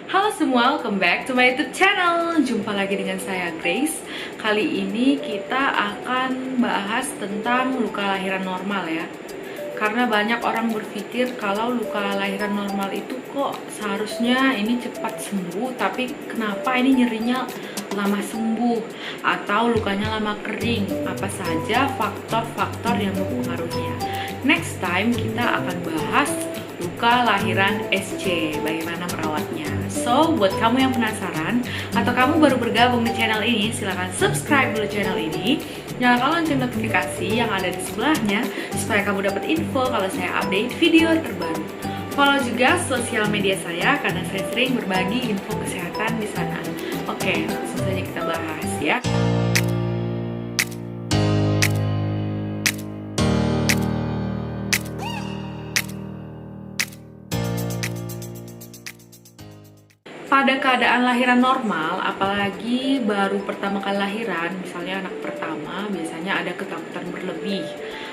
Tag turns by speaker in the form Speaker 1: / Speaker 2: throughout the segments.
Speaker 1: Halo semua, welcome back to my YouTube channel. Jumpa lagi dengan saya Grace. Kali ini kita akan bahas tentang luka lahiran normal ya. Karena banyak orang berpikir kalau luka lahiran normal itu kok seharusnya ini cepat sembuh, tapi kenapa ini nyerinya lama sembuh atau lukanya lama kering? Apa saja faktor-faktor yang mempengaruhinya? Next time kita akan bahas luka lahiran SC, bagaimana merawatnya. So, buat kamu yang penasaran atau kamu baru bergabung di channel ini, silahkan subscribe dulu channel ini. Nyalakan lonceng notifikasi yang ada di sebelahnya supaya kamu dapat info kalau saya update video terbaru. Follow juga sosial media saya karena saya sering berbagi info kesehatan di sana. Oke, langsung saja kita bahas ya. Pada keadaan lahiran normal, apalagi baru pertama kali lahiran, misalnya anak pertama, biasanya ada ketakutan berlebih.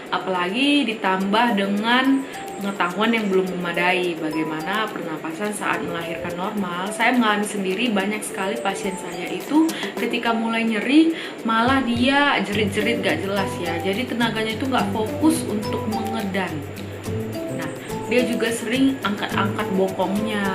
Speaker 1: Apalagi ditambah dengan pengetahuan yang belum memadai bagaimana pernapasan saat melahirkan normal. Saya mengalami sendiri, banyak sekali pasien saya itu ketika mulai nyeri, malah dia jerit-jerit gak jelas ya. Jadi tenaganya itu gak fokus untuk mengedan. Nah, dia juga sering angkat-angkat bokongnya,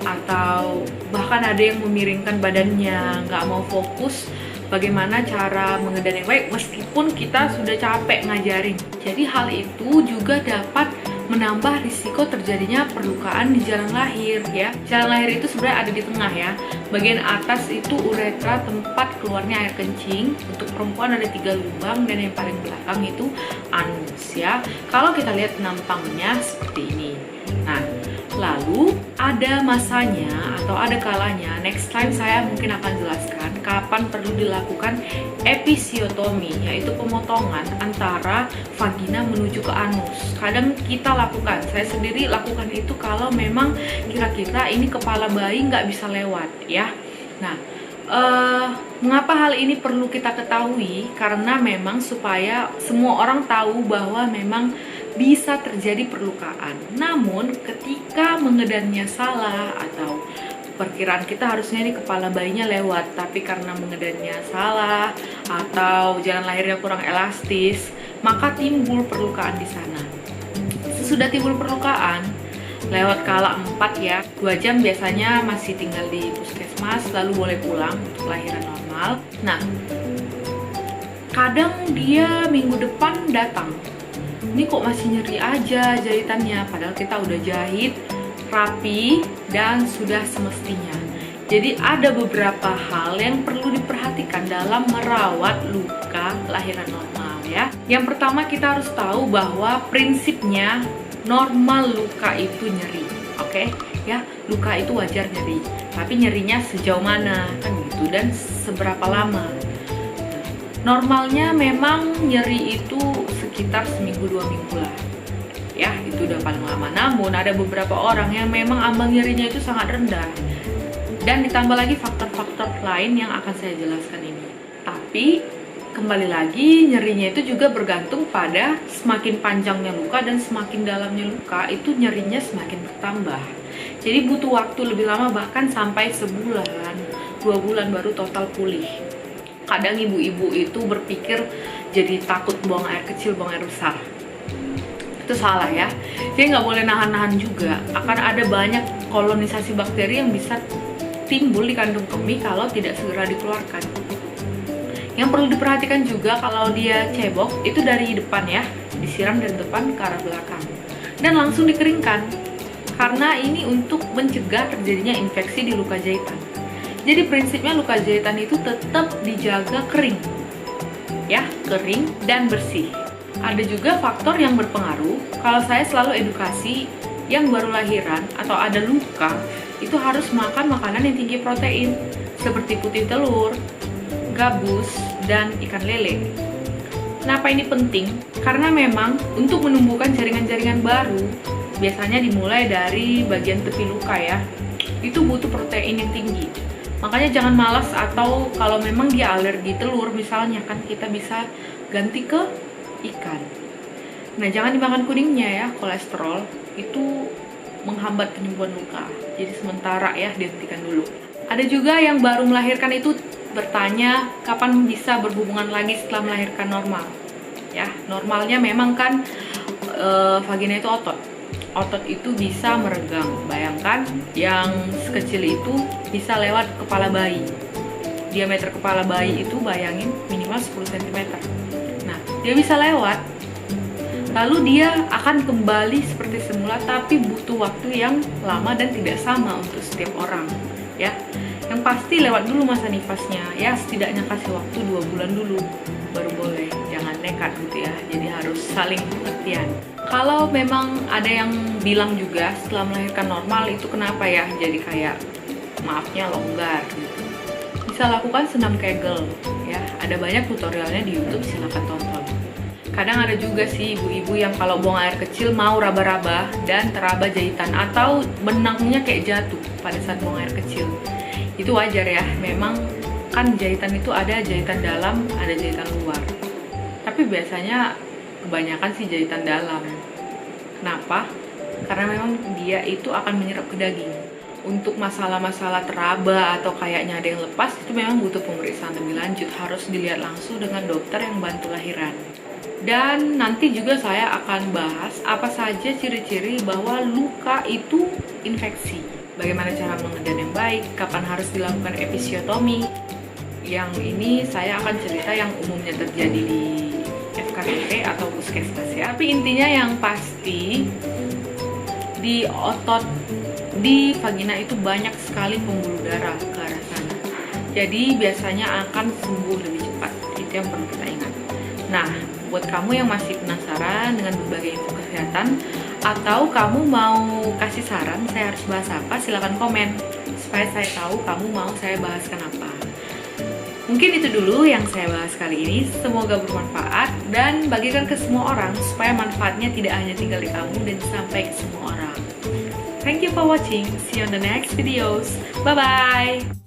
Speaker 1: atau bahkan ada yang memiringkan badannya, nggak mau fokus bagaimana cara mengedan yang baik meskipun kita sudah capek ngajarin. Jadi hal itu juga dapat menambah risiko terjadinya perlukaan di jalan lahir ya. Jalan lahir itu sebenarnya ada di tengah ya. Bagian atas itu uretra, tempat keluarnya air kencing. Untuk perempuan ada 3 lubang dan yang paling belakang itu anus ya. Kalau kita lihat nampangnya seperti ini. Nah, lalu ada masanya atau ada kalanya, next time saya mungkin akan jelaskan kapan perlu dilakukan episiotomi, yaitu pemotongan antara vagina menuju ke anus. Kadang kita lakukan, saya sendiri lakukan itu kalau memang kira-kira ini kepala bayi nggak bisa lewat ya. Nah, mengapa hal ini perlu kita ketahui? Karena memang supaya semua orang tahu bahwa memang bisa terjadi perlukaan. Namun ketika mengedannya salah atau perkiraan kita harusnya ini kepala bayinya lewat, tapi karena mengedannya salah atau jalan lahirnya kurang elastis, maka timbul perlukaan di sana. Sesudah timbul perlukaan, lewat kala 4 ya, 2 jam biasanya masih tinggal di puskesmas, lalu boleh pulang untuk lahiran normal. Nah, kadang dia minggu depan datang, ini kok masih nyeri aja jahitannya, padahal kita udah jahit rapi dan sudah semestinya. Jadi ada beberapa hal yang perlu diperhatikan dalam merawat luka lahiran normal ya. Yang pertama, kita harus tahu bahwa prinsipnya normal luka itu nyeri. Oke ya, luka itu wajar nyeri, tapi nyerinya sejauh mana kan gitu, dan seberapa lama. Normalnya memang nyeri itu sekitar seminggu 2 minggu lah ya, itu udah paling lama. Namun ada beberapa orang yang memang ambang nyerinya itu sangat rendah, dan ditambah lagi faktor-faktor lain yang akan saya jelaskan ini. Tapi kembali lagi, nyerinya itu juga bergantung pada semakin panjangnya luka dan semakin dalamnya luka, itu nyerinya semakin bertambah. Jadi butuh waktu lebih lama, bahkan sampai sebulan, 2 bulan baru total pulih. Kadang ibu-ibu itu berpikir jadi takut buang air kecil, buang air besar. Itu salah ya. Jadi nggak boleh nahan-nahan juga. Akan ada banyak kolonisasi bakteri yang bisa timbul di kandung kemih kalau tidak segera dikeluarkan. Yang perlu diperhatikan juga kalau dia cebok, itu dari depan ya. Disiram dari depan ke arah belakang. Dan langsung dikeringkan. Karena ini untuk mencegah terjadinya infeksi di luka jahitan. Jadi prinsipnya luka jahitan itu tetap dijaga kering, ya, kering dan bersih. Ada juga faktor yang berpengaruh. Kalau saya selalu edukasi yang baru lahiran atau ada luka, itu harus makan makanan yang tinggi protein, seperti putih telur, gabus, dan ikan lele. Kenapa ini penting? Karena memang untuk menumbuhkan jaringan-jaringan baru, biasanya dimulai dari bagian tepi luka ya, itu butuh protein yang tinggi. Makanya jangan malas, atau kalau memang dia alergi telur misalnya, kan kita bisa ganti ke ikan. Nah, jangan dimakan kuningnya ya, kolesterol itu menghambat penyembuhan luka. Jadi sementara ya dihentikan dulu. Ada juga yang baru melahirkan itu bertanya kapan bisa berhubungan lagi setelah melahirkan normal. Ya, normalnya memang kan vagina itu otot. Otot itu bisa meregang. Bayangkan yang sekecil itu bisa lewat kepala bayi. Diameter kepala bayi itu bayangin minimal 10 cm. Nah, dia bisa lewat. Lalu dia akan kembali seperti semula, tapi butuh waktu yang lama dan tidak sama untuk setiap orang, ya. Yang pasti lewat dulu masa nifasnya, ya setidaknya kasih waktu 2 bulan dulu, baru boleh. Jangan nekat gitu ya, jadi harus saling pengertian. Kalau memang ada yang bilang juga setelah melahirkan normal itu kenapa ya, jadi kayak maafnya longgar gitu. Bisa lakukan senam Kegel, ya. Ada banyak tutorialnya di YouTube, silakan tonton. Kadang ada juga sih ibu-ibu yang kalau buang air kecil mau raba-raba dan teraba jahitan atau benangnya kayak jatuh pada saat buang air kecil. Itu wajar ya, memang kan jahitan itu ada jahitan dalam, ada jahitan luar. Tapi biasanya kebanyakan sih jahitan dalam. Kenapa? Karena memang dia itu akan menyerap ke daging. Untuk masalah-masalah teraba atau kayaknya ada yang lepas, itu memang butuh pemeriksaan lebih lanjut. Harus dilihat langsung dengan dokter yang bantu lahiran. Dan nanti juga saya akan bahas apa saja ciri-ciri bahwa luka itu infeksi. Bagaimana cara mengedan yang baik, kapan harus dilakukan episiotomi. Yang ini saya akan cerita yang umumnya terjadi di FKTP atau puskesmas ya. Tapi intinya yang pasti di otot di vagina itu banyak sekali pembuluh darah ke arah sana. Jadi biasanya akan sembuh lebih cepat. Itu yang perlu kita ingat. Nah, buat kamu yang masih penasaran dengan berbagai info kesehatan atau kamu mau kasih saran saya harus bahas apa, silakan komen supaya saya tahu kamu mau saya bahaskan apa. Mungkin itu dulu yang saya bahas kali ini. Semoga bermanfaat dan bagikan ke semua orang supaya manfaatnya tidak hanya tinggal di kamu dan sampai ke semua orang. Thank you for watching. See you on the next videos. Bye bye.